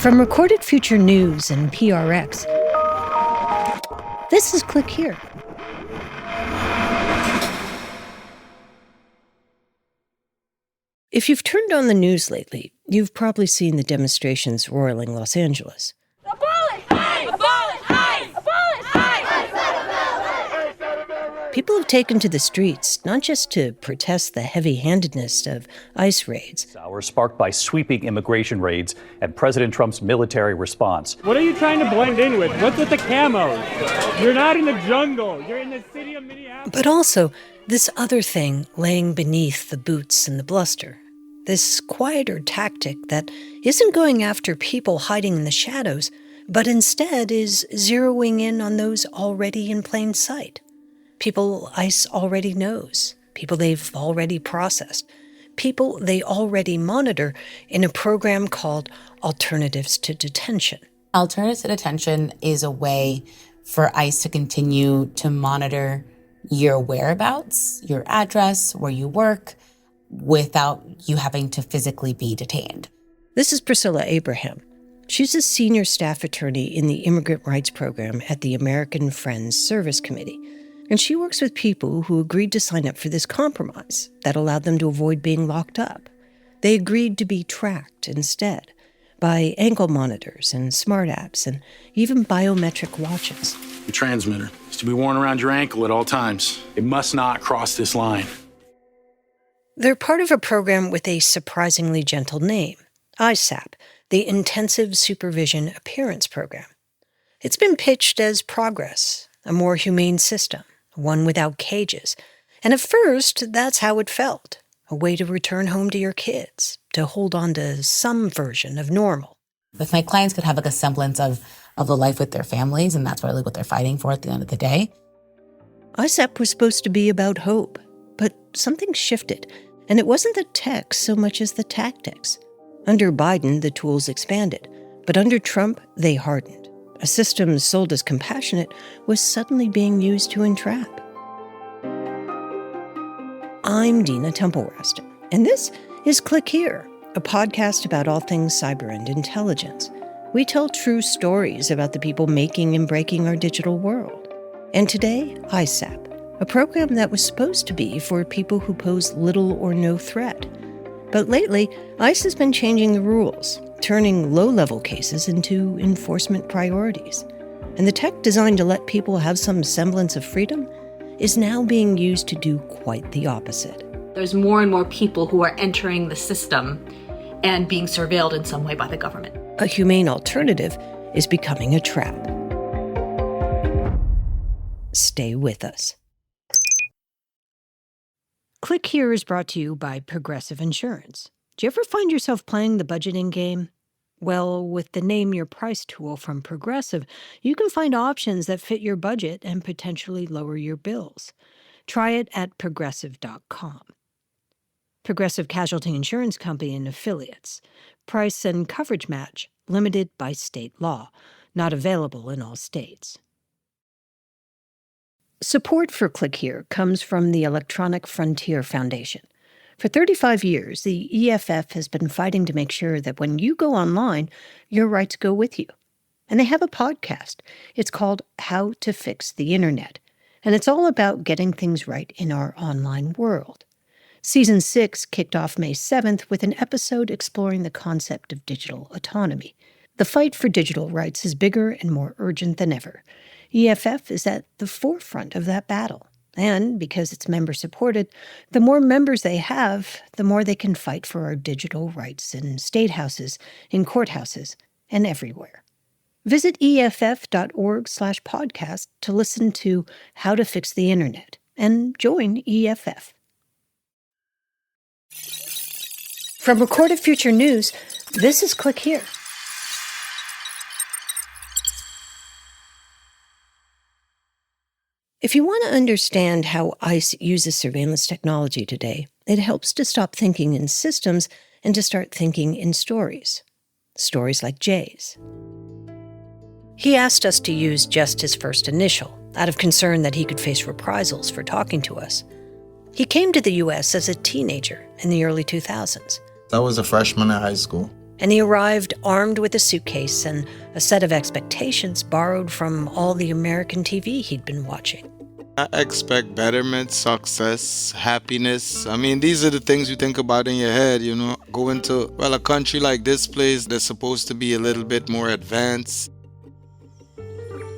From Recorded Future News and PRX, this is Click Here. If you've turned on the news lately, you've probably seen the demonstrations roiling Los Angeles. Abolish ICE! Abolish ICE! Abolish ICE! People have taken to the streets not just to protest the heavy-handedness of ICE raids. Hours sparked by sweeping immigration raids and President Trump's military response. What are you trying to blend in with? What's with the camos? You're not in the jungle. You're in the city of Minneapolis. But also, this other thing laying beneath the boots and the bluster. This quieter tactic that isn't going after people hiding in the shadows, but instead is zeroing in on those already in plain sight. People ICE already knows, people they've already processed, people they already monitor in a program called Alternatives to Detention. Alternatives to Detention is a way for ICE to continue to monitor your whereabouts, your address, where you work, without you having to physically be detained. This is Priscilla Abraham. She's a senior staff attorney in the Immigrant Rights Program at the American Friends Service Committee. And she works with people who agreed to sign up for this compromise that allowed them to avoid being locked up. They agreed to be tracked instead by ankle monitors and smart apps and even biometric watches. The transmitter is to be worn around your ankle at all times. It must not cross this line. They're part of a program with a surprisingly gentle name, ISAP, the Intensive Supervision Appearance Program. It's been pitched as progress, a more humane system, one without cages. And at first, that's how it felt, a way to return home to your kids, to hold on to some version of normal. If my clients could have like a semblance of the life with their families, and that's really what they're fighting for at the end of the day. ISAP was supposed to be about hope, but something shifted, and it wasn't the tech so much as the tactics. Under Biden, the tools expanded, but under Trump, they hardened. A system sold as compassionate was suddenly being used to entrap. I'm Dina Temple-Raston, and this is Click Here, a podcast about all things cyber and intelligence. We tell true stories about the people making and breaking our digital world. And today, ISAP, a program that was supposed to be for people who pose little or no threat. But lately, ICE has been changing the rules, turning low-level cases into enforcement priorities. And the tech designed to let people have some semblance of freedom is now being used to do quite the opposite. There's more and more people who are entering the system and being surveilled in some way by the government. A humane alternative is becoming a trap. Stay with us. Click Here is brought to you by Progressive Insurance. Do you ever find yourself playing the budgeting game? Well, with the Name Your Price tool from Progressive, you can find options that fit your budget and potentially lower your bills. Try it at progressive.com. Progressive Casualty Insurance Company and Affiliates. Price and coverage match limited by state law. Not available in all states. Support for Click Here comes from the Electronic Frontier Foundation. For 35 years, the EFF has been fighting to make sure that when you go online, your rights go with you. And they have a podcast. It's called How to Fix the Internet. And it's all about getting things right in our online world. Season 6 kicked off May 7th with an episode exploring the concept of digital autonomy. The fight for digital rights is bigger and more urgent than ever. EFF is at the forefront of that battle. And because it's member-supported, the more members they have, the more they can fight for our digital rights in state houses, in courthouses, and everywhere. Visit EFF.org/podcast to listen to How to Fix the Internet and join EFF. From Recorded Future News, this is Click Here. If you want to understand how ICE uses surveillance technology today, it helps to stop thinking in systems and to start thinking in stories. Stories like Jay's. He asked us to use just his first initial, out of concern that he could face reprisals for talking to us. He came to the U.S. as a teenager in the early 2000s. I was a freshman in high school. And he arrived armed with a suitcase and a set of expectations borrowed from all the American TV he'd been watching. I expect betterment, success, happiness. I mean, these are the things you think about in your head, you know. Going to, well, a country like this place that's supposed to be a little bit more advanced.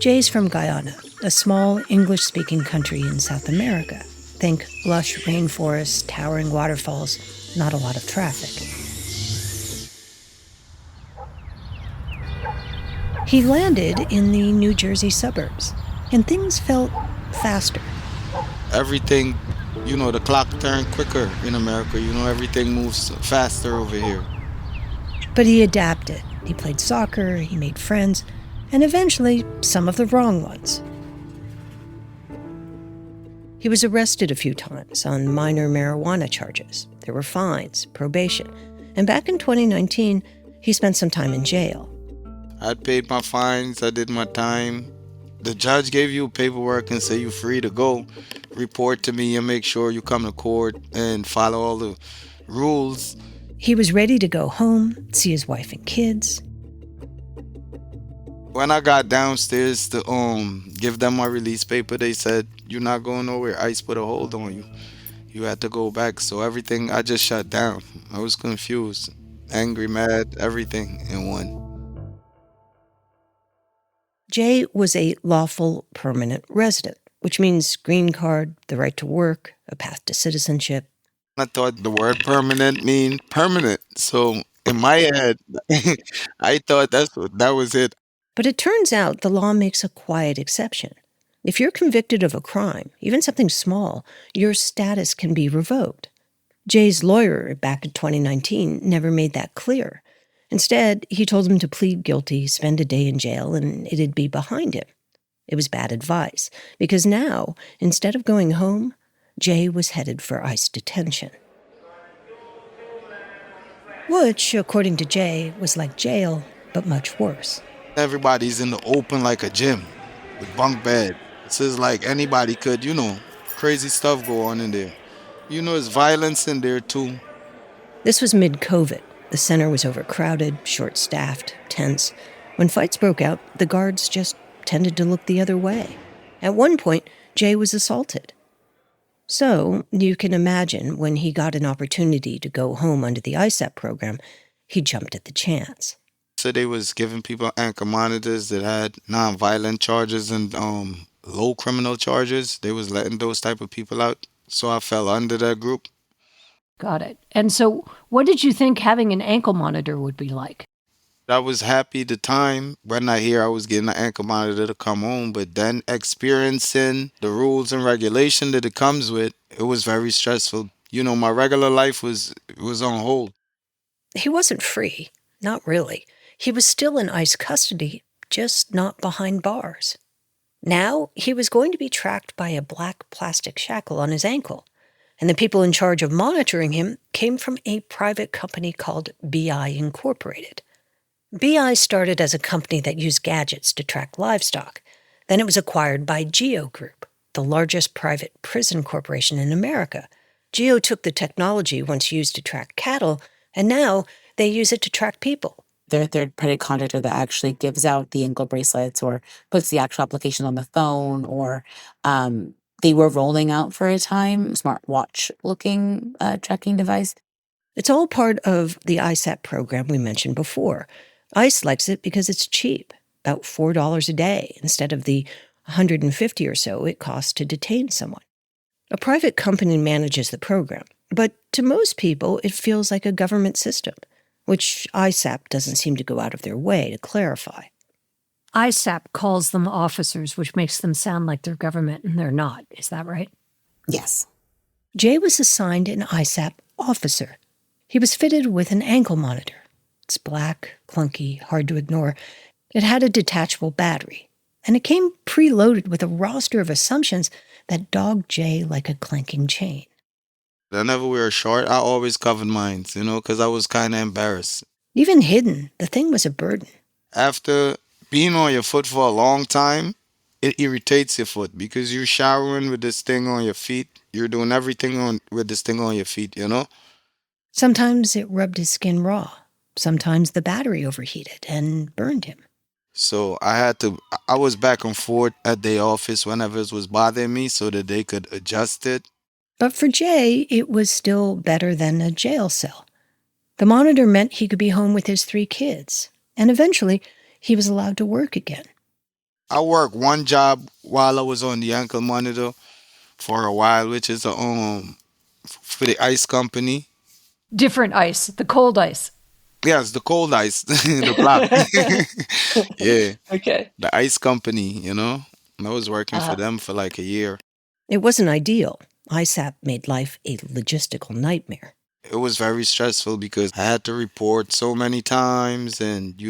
Jay's from Guyana, a small English-speaking country in South America. Think lush rainforests, towering waterfalls, not a lot of traffic. He landed in the New Jersey suburbs, and things felt faster. Everything, you know, the clock turned quicker in America. You know, everything moves faster over here. But he adapted. He played soccer, he made friends, and eventually some of the wrong ones. He was arrested a few times on minor marijuana charges. There were fines, probation, and back in 2019, he spent some time in jail. I'd paid my fines, I did my time. The judge gave you paperwork and say you're free to go. Report to me and make sure you come to court and follow all the rules. He was ready to go home, see his wife and kids. When I got downstairs to give them my release paper, they said, "You're not going nowhere. ICE put a hold on you. You had to go back." So everything, I just shut down. I was confused, angry, mad, everything in one. Jay was a lawful permanent resident, which means green card, the right to work, a path to citizenship. I thought the word permanent mean permanent. So in my head, I thought that was it. But it turns out the law makes a quiet exception. If you're convicted of a crime, even something small, your status can be revoked. Jay's lawyer back in 2019 never made that clear. Instead, he told him to plead guilty, spend a day in jail, and it'd be behind him. It was bad advice, because now, instead of going home, Jay was headed for ICE detention. Which, according to Jay, was like jail, but much worse. Everybody's in the open like a gym with bunk bed. It's just like anybody could, you know, crazy stuff go on in there. You know, there's violence in there too. This was mid-COVID. The center was overcrowded, short-staffed, tense. When fights broke out, the guards just tended to look the other way. At one point, Jay was assaulted. So, you can imagine when he got an opportunity to go home under the ISAP program, he jumped at the chance. So they was giving people anchor monitors that had non-violent charges and low criminal charges. They was letting those type of people out. So I fell under that group. Got it. And so what did you think having an ankle monitor would be like? I was happy the time when I hear I was getting an ankle monitor to come home, but then experiencing the rules and regulation that it comes with, it was very stressful. You know, my regular life was on hold. He wasn't free. Not really. He was still in ICE custody, just not behind bars. Now he was going to be tracked by a black plastic shackle on his ankle. And the people in charge of monitoring him came from a private company called BI Incorporated. BI started as a company that used gadgets to track livestock. Then it was acquired by Geo Group, the largest private prison corporation in America. Geo took the technology once used to track cattle, and now they use it to track people. They're a third-party contractor that actually gives out the ankle bracelets or puts the actual application on the phone, or they were rolling out for a time smartwatch-looking tracking device. It's all part of the ISAP program we mentioned before. ICE likes it because it's cheap, about $4 a day, instead of the $150 or so it costs to detain someone. A private company manages the program, but to most people it feels like a government system, which ISAP doesn't seem to go out of their way to clarify. ISAP calls them officers, which makes them sound like they're government, and they're not. Is that right? Yes. Jay was assigned an ISAP officer. He was fitted with an ankle monitor. It's black, clunky, hard to ignore. It had a detachable battery, and it came preloaded with a roster of assumptions that dogged Jay like a clanking chain. I never wear a short. I always covered mine, you know, because I was kind of embarrassed. Even hidden, the thing was a burden. After being on your foot for a long time, it irritates your foot because you're showering with this thing on your feet. You're doing everything with this thing on your feet, you know? Sometimes it rubbed his skin raw. Sometimes the battery overheated and burned him. So I was back and forth at the office whenever it was bothering me so that they could adjust it. But for Jay, it was still better than a jail cell. The monitor meant he could be home with his 3 kids, and eventually he was allowed to work again. I worked one job while I was on the ankle monitor for a while, which is for the ice company. Different ice, the cold ice. Yes, the cold ice, the block. Yeah, Okay. the ice company, I was working for them for like a year. It wasn't ideal. ISAP made life a logistical nightmare. It was very stressful because I had to report so many times, and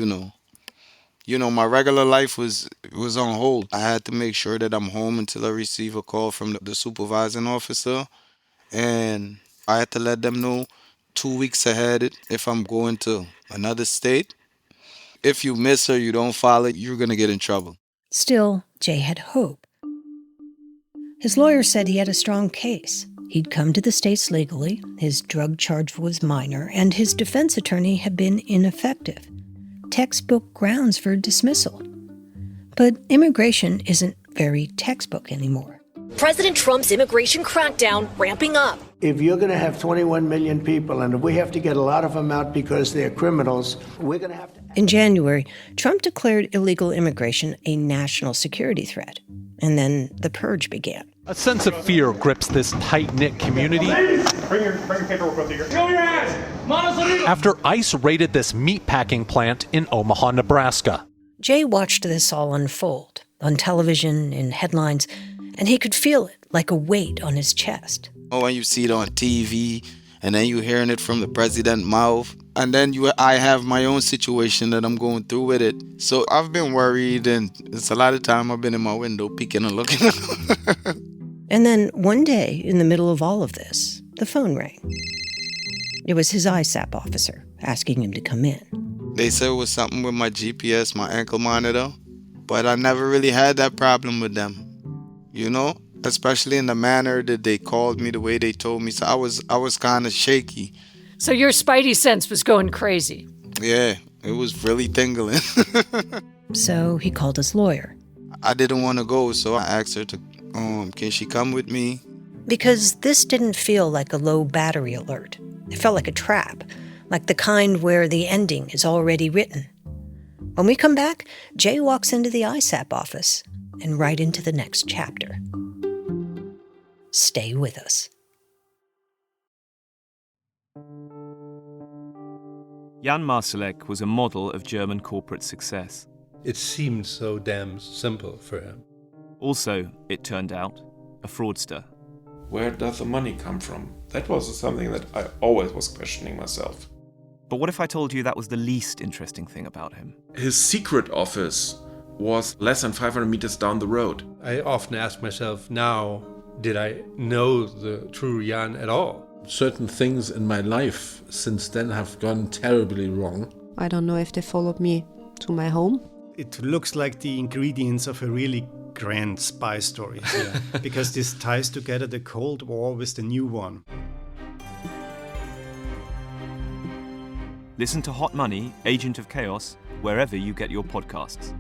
my regular life was on hold. I had to make sure that I'm home until I receive a call from the supervising officer, and I had to let them know 2 weeks ahead if I'm going to another state. If you miss or you don't file it, you're going to get in trouble. Still, Jay had hope. His lawyer said he had a strong case. He'd come to the States legally, his drug charge was minor, and his defense attorney had been ineffective. Textbook grounds for dismissal. But immigration isn't very textbook anymore. President Trump's immigration crackdown ramping up. If you're going to have 21 million people, and if we have to get a lot of them out because they're criminals, we're going to have to... In January, Trump declared illegal immigration a national security threat. And then the purge began. A sense of fear grips this tight-knit community. Bring your paperwork with you. Show your hands! After ICE raided this meatpacking plant in Omaha, Nebraska. Jay watched this all unfold on television, in headlines, and he could feel it like a weight on his chest. When you see it on TV, and then you're hearing it from the president's mouth, and then I have my own situation that I'm going through with it. So I've been worried, and it's a lot of time I've been in my window peeking and looking. And then one day, in the middle of all of this, the phone rang. It was his ISAP officer asking him to come in. They said it was something with my GPS, my ankle monitor, but I never really had that problem with them, especially in the manner that they called me, the way they told me. So I was kind of shaky. So your spidey sense was going crazy. Yeah, it was really tingling. So he called his lawyer. I didn't want to go, so I asked her to, can she come with me? Because this didn't feel like a low battery alert. It felt like a trap, like the kind where the ending is already written. When we come back, Jay walks into the ISAP office and right into the next chapter. Stay with us. Jan Marsalek was a model of German corporate success. It seemed so damn simple for him. Also, it turned out, a fraudster. Where does the money come from? That was something that I always was questioning myself. But what if I told you that was the least interesting thing about him? His secret office was less than 500 meters down the road. I often ask myself now, did I know the true Jan at all? Certain things in my life since then have gone terribly wrong. I don't know if they followed me to my home. It looks like the ingredients of a really grand spy story here, because this ties together the Cold War with the new one. Listen to Hot Money, Agent of Chaos, wherever you get your podcasts.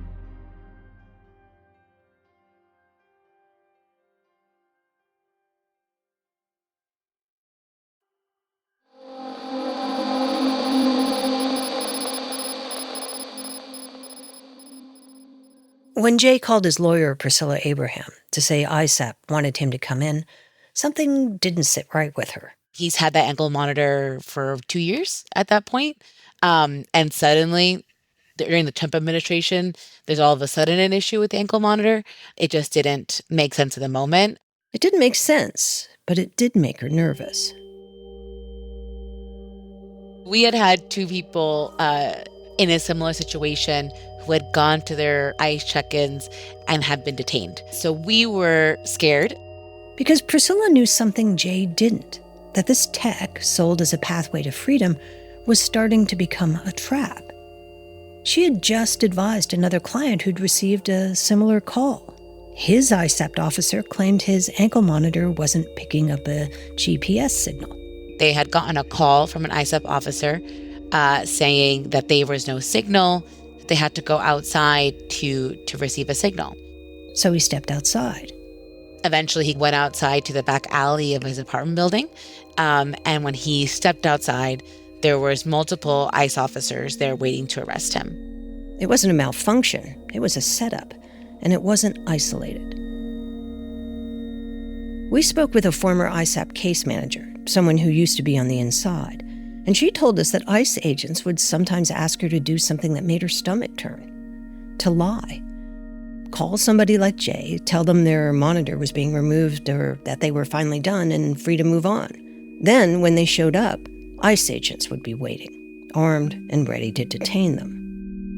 When Jay called his lawyer, Priscilla Abraham, to say ISAP wanted him to come in, something didn't sit right with her. He's had that ankle monitor for 2 years at that point. And suddenly, during the Trump administration, there's all of a sudden an issue with the ankle monitor. It just didn't make sense at the moment. It didn't make sense, but it did make her nervous. We had 2 people in a similar situation who had gone to their ICE check-ins and had been detained. So we were scared. Because Priscilla knew something Jay didn't, that this tech, sold as a pathway to freedom, was starting to become a trap. She had just advised another client who'd received a similar call. His ISAP officer claimed his ankle monitor wasn't picking up a GPS signal. They had gotten a call from an ISAP officer saying that there was no signal, that they had to go outside to receive a signal. So he stepped outside. Eventually, he went outside to the back alley of his apartment building. And when he stepped outside, there was multiple ICE officers there waiting to arrest him. It wasn't a malfunction. It was a setup. And it wasn't isolated. We spoke with a former ISAP case manager, someone who used to be on the inside. And she told us that ICE agents would sometimes ask her to do something that made her stomach turn. To lie. Call somebody like Jay, tell them their monitor was being removed or that they were finally done and free to move on. Then, when they showed up, ICE agents would be waiting, armed and ready to detain them.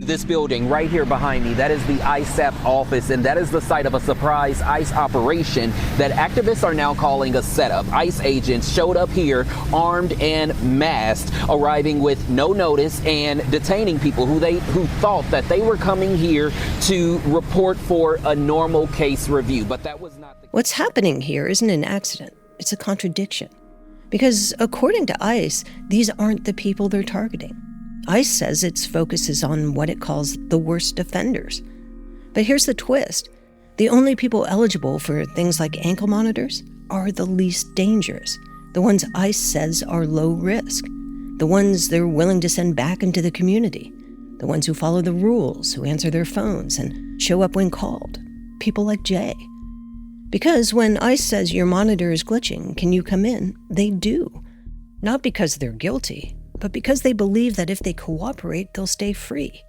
This building right here behind me, that is the ISAP office, and that is the site of a surprise ICE operation that activists are now calling a setup. ICE agents showed up here armed and masked, arriving with no notice and detaining people who thought that they were coming here to report for a normal case review, but that was not the case. What's happening here isn't an accident, it's a contradiction. Because according to ICE, these aren't the people they're targeting. ICE says its focus is on what it calls the worst offenders. But here's the twist. The only people eligible for things like ankle monitors are the least dangerous, the ones ICE says are low risk, the ones they're willing to send back into the community, the ones who follow the rules, who answer their phones and show up when called, people like Jay. Because when ICE says your monitor is glitching, can you come in? They do. Not because they're guilty, but because they believe that if they cooperate, they'll stay free.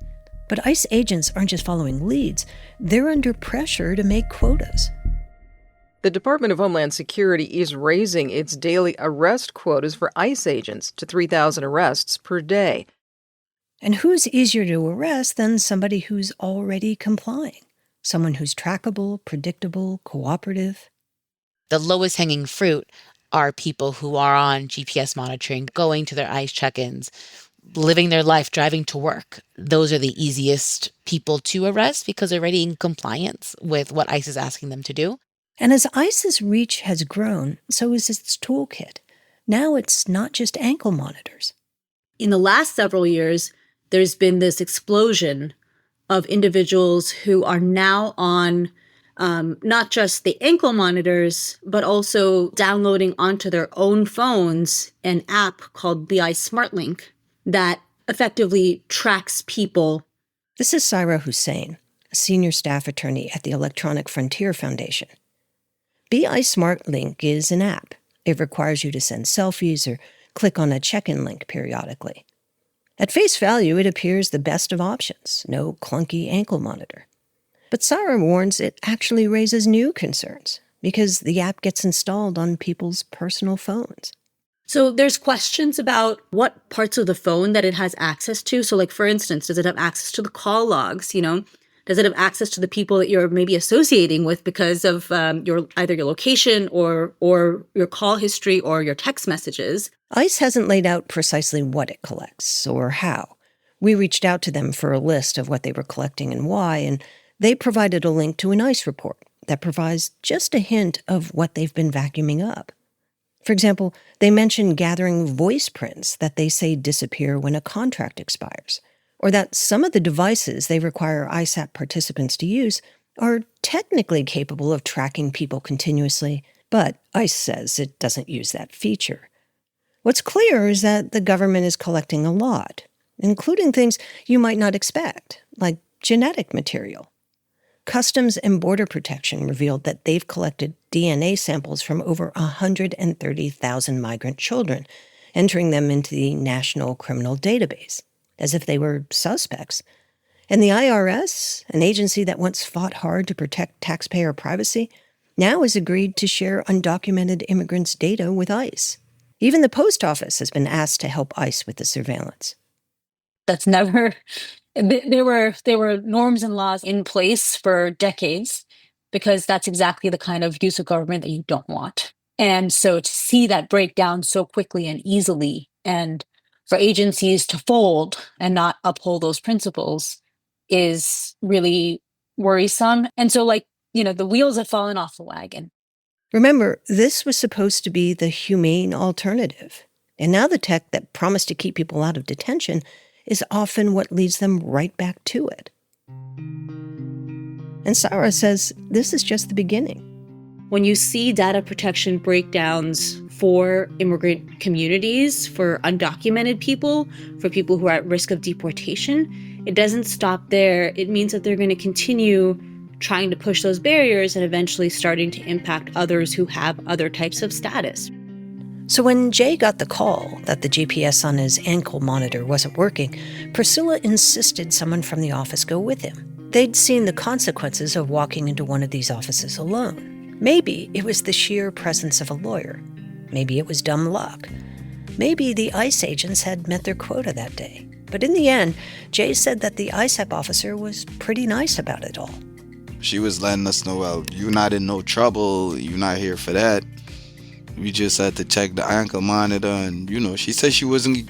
But ICE agents aren't just following leads, they're under pressure to make quotas. The Department of Homeland Security is raising its daily arrest quotas for ICE agents to 3,000 arrests per day. And who's easier to arrest than somebody who's already complying? Someone who's trackable, predictable, cooperative. The lowest hanging fruit are people who are on GPS monitoring, going to their ICE check-ins, living their life, driving to work. Those are the easiest people to arrest because they're already in compliance with what ICE is asking them to do. And as ICE's reach has grown, so is its toolkit. Now it's not just ankle monitors. In the last several years, there's been this explosion of individuals who are now on not just the ankle monitors, but also downloading onto their own phones an app called the ICE SmartLink that effectively tracks people. This is Saira Hussain, a senior staff attorney at the Electronic Frontier Foundation. BI SmartLink is an app. It requires you to send selfies or click on a check-in link periodically. At face value, it appears the best of options, no clunky ankle monitor. But Saira warns it actually raises new concerns because the app gets installed on people's personal phones. So there's questions about what parts of the phone that it has access to. So like, for instance, does it have access to the call logs, Does it have access to the people that you're maybe associating with because of either your location or your call history or your text messages? ICE hasn't laid out precisely what it collects or how. We reached out to them for a list of what they were collecting and why, and they provided a link to an ICE report that provides just a hint of what they've been vacuuming up. For example, they mentioned gathering voice prints that they say disappear when a contract expires, or that some of the devices they require ISAP participants to use are technically capable of tracking people continuously, but ICE says it doesn't use that feature. What's clear is that the government is collecting a lot, including things you might not expect, like genetic material. Customs and Border Protection revealed that they've collected DNA samples from over 130,000 migrant children, entering them into the National Criminal Database, as if they were suspects. And the IRS, an agency that once fought hard to protect taxpayer privacy, now has agreed to share undocumented immigrants' data with ICE. Even the post office has been asked to help ICE with the surveillance. That's never... There were norms and laws in place for decades because that's exactly the kind of use of government that you don't want. And so to see that break down so quickly and easily, and for agencies to fold and not uphold those principles is really worrisome. And so the wheels have fallen off the wagon. Remember, this was supposed to be the humane alternative. And now the tech that promised to keep people out of detention is often what leads them right back to it. And Sarah says this is just the beginning. When you see data protection breakdowns for immigrant communities, for undocumented people, for people who are at risk of deportation, it doesn't stop there. It means that they're going to continue trying to push those barriers and eventually starting to impact others who have other types of status. So when Jay got the call that the GPS on his ankle monitor wasn't working, Priscilla insisted someone from the office go with him. They'd seen the consequences of walking into one of these offices alone. Maybe it was the sheer presence of a lawyer. Maybe it was dumb luck. Maybe the ICE agents had met their quota that day. But in the end, Jay said that the ISAP officer was pretty nice about it all. She was letting us know, well, you're not in no trouble. You're not here for that. We just had to check the ankle monitor. And, she said she wasn't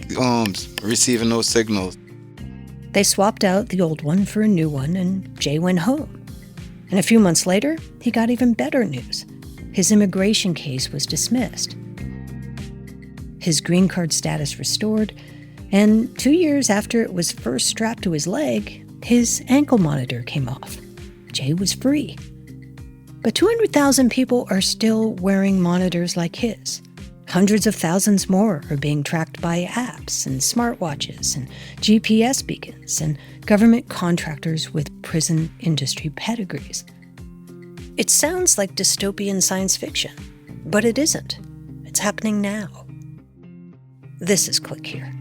receiving no signals. They swapped out the old one for a new one, and Jay went home. And a few months later, he got even better news. His immigration case was dismissed. His green card status restored, and 2 years after it was first strapped to his leg, his ankle monitor came off. Jay was free. But 200,000 people are still wearing monitors like his. Hundreds of thousands more are being tracked by apps and smartwatches and GPS beacons and government contractors with prison industry pedigrees. It sounds like dystopian science fiction, but it isn't. It's happening now. This is Click Here.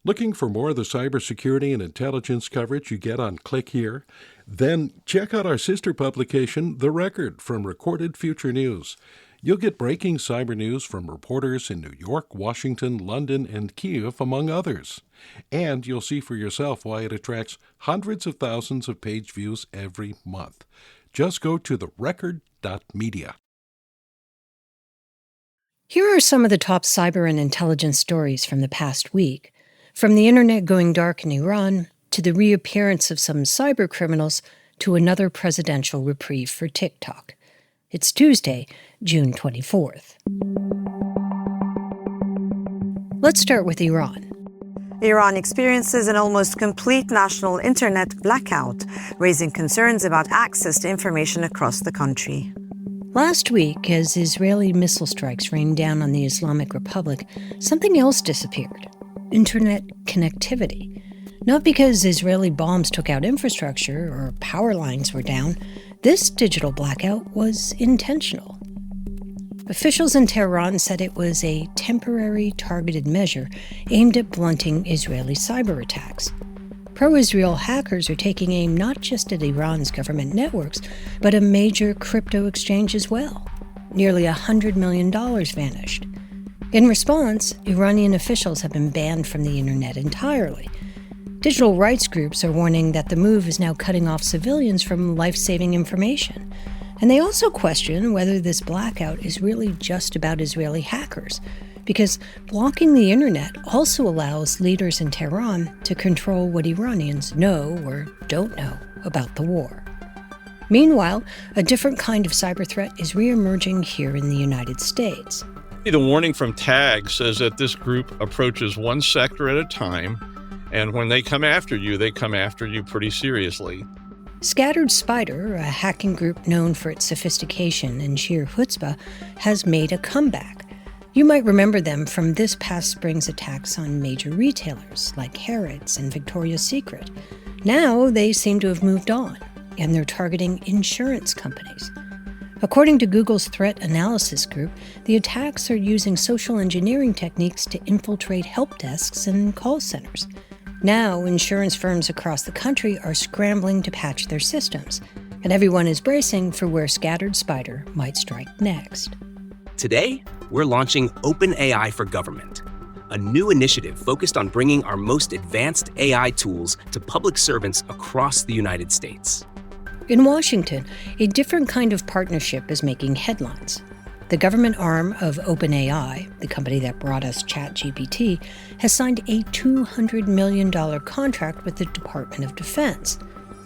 Looking for more of the cybersecurity and intelligence coverage you get on Click Here? Then check out our sister publication, The Record, from Recorded Future News. You'll get breaking cyber news from reporters in New York, Washington, London, and Kyiv, among others. And you'll see for yourself why it attracts hundreds of thousands of page views every month. Just go to therecord.media. Here are some of the top cyber and intelligence stories from the past week. From the internet going dark in Iran, to the reappearance of some cyber criminals, to another presidential reprieve for TikTok. It's Tuesday, June 24th. Let's start with Iran. Iran experiences an almost complete national internet blackout, raising concerns about access to information across the country. Last week, as Israeli missile strikes rained down on the Islamic Republic, something else disappeared. Internet connectivity. Not because Israeli bombs took out infrastructure or power lines were down. This digital blackout was intentional. Officials in Tehran said it was a temporary targeted measure aimed at blunting Israeli cyber attacks. Pro-Israel hackers are taking aim not just at Iran's government networks, but a major crypto exchange as well. Nearly $100 million vanished. In response, Iranian officials have been banned from the internet entirely. Digital rights groups are warning that the move is now cutting off civilians from life-saving information. And they also question whether this blackout is really just about Israeli hackers, because blocking the internet also allows leaders in Tehran to control what Iranians know or don't know about the war. Meanwhile, a different kind of cyber threat is reemerging here in the United States. The warning from TAG says that this group approaches one sector at a time, and when they come after you pretty seriously. Scattered Spider, a hacking group known for its sophistication and sheer chutzpah, has made a comeback. You might remember them from this past spring's attacks on major retailers like Harrods and Victoria's Secret. Now they seem to have moved on, and they're targeting insurance companies. According to Google's threat analysis group, the attacks are using social engineering techniques to infiltrate help desks and call centers. Now, insurance firms across the country are scrambling to patch their systems, and everyone is bracing for where Scattered Spider might strike next. Today, we're launching OpenAI for Government, a new initiative focused on bringing our most advanced AI tools to public servants across the United States. In Washington, a different kind of partnership is making headlines. The government arm of OpenAI, the company that brought us ChatGPT, has signed a $200 million contract with the Department of Defense.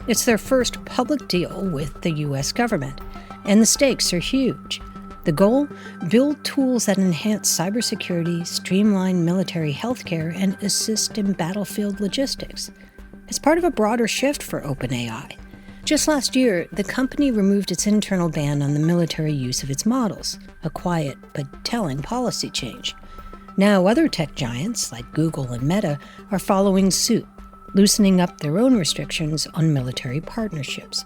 It's their first public deal with the U.S. government, and the stakes are huge. The goal? Build tools that enhance cybersecurity, streamline military healthcare, and assist in battlefield logistics. It's part of a broader shift for OpenAI. Just last year, the company removed its internal ban on the military use of its models, a quiet but telling policy change. Now other tech giants, like Google and Meta, are following suit, loosening up their own restrictions on military partnerships.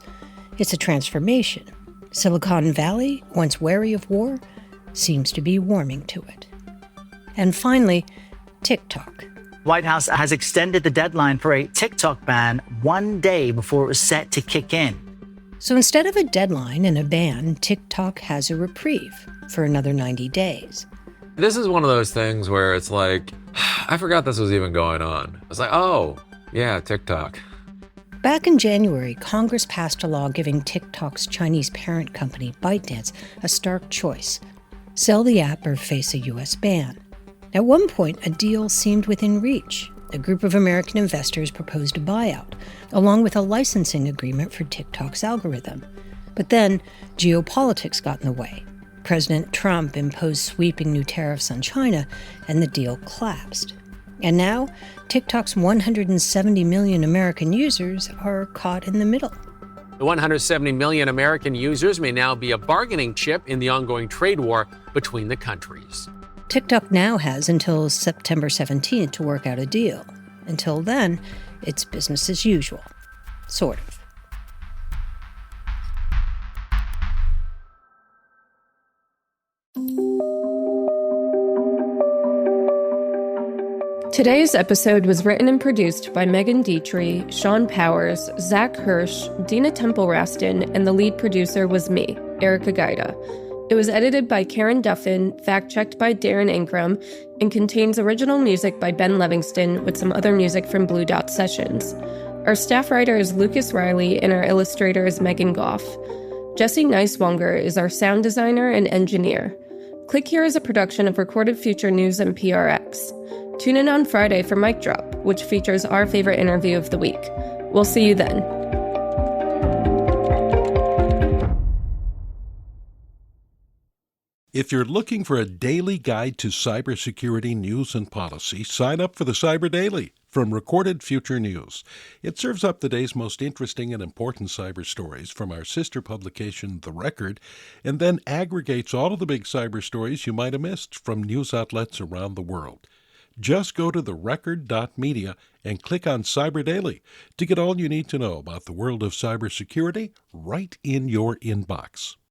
It's a transformation. Silicon Valley, once wary of war, seems to be warming to it. And finally, TikTok. White House has extended the deadline for a TikTok ban one day before it was set to kick in. So instead of a deadline and a ban, TikTok has a reprieve for another 90 days. This is one of those things where it's like, I forgot this was even going on. It's like, oh, yeah, TikTok. Back in January, Congress passed a law giving TikTok's Chinese parent company, ByteDance, a stark choice: sell the app or face a U.S. ban. At one point, a deal seemed within reach. A group of American investors proposed a buyout, along with a licensing agreement for TikTok's algorithm. But then, geopolitics got in the way. President Trump imposed sweeping new tariffs on China, and the deal collapsed. And now, TikTok's 170 million American users are caught in the middle. The 170 million American users may now be a bargaining chip in the ongoing trade war between the countries. TikTok now has until September 17th to work out a deal. Until then, it's business as usual. Sort of. Today's episode was written and produced by Megan Dietrich, Sean Powers, Zach Hirsch, Dina Temple-Raston, and the lead producer was me, Erica Gaida. It was edited by Karen Duffin, fact-checked by Darren Ingram, and contains original music by Ben Livingston with some other music from Blue Dot Sessions. Our staff writer is Lucas Riley, and our illustrator is Megan Goff. Jesse Neiswanger is our sound designer and engineer. Click Here is a production of Recorded Future News and PRX. Tune in on Friday for Mic Drop, which features our favorite interview of the week. We'll see you then. If you're looking for a daily guide to cybersecurity news and policy, sign up for the Cyber Daily from Recorded Future News. It serves up the day's most interesting and important cyber stories from our sister publication, The Record, and then aggregates all of the big cyber stories you might have missed from news outlets around the world. Just go to therecord.media and click on Cyber Daily to get all you need to know about the world of cybersecurity right in your inbox.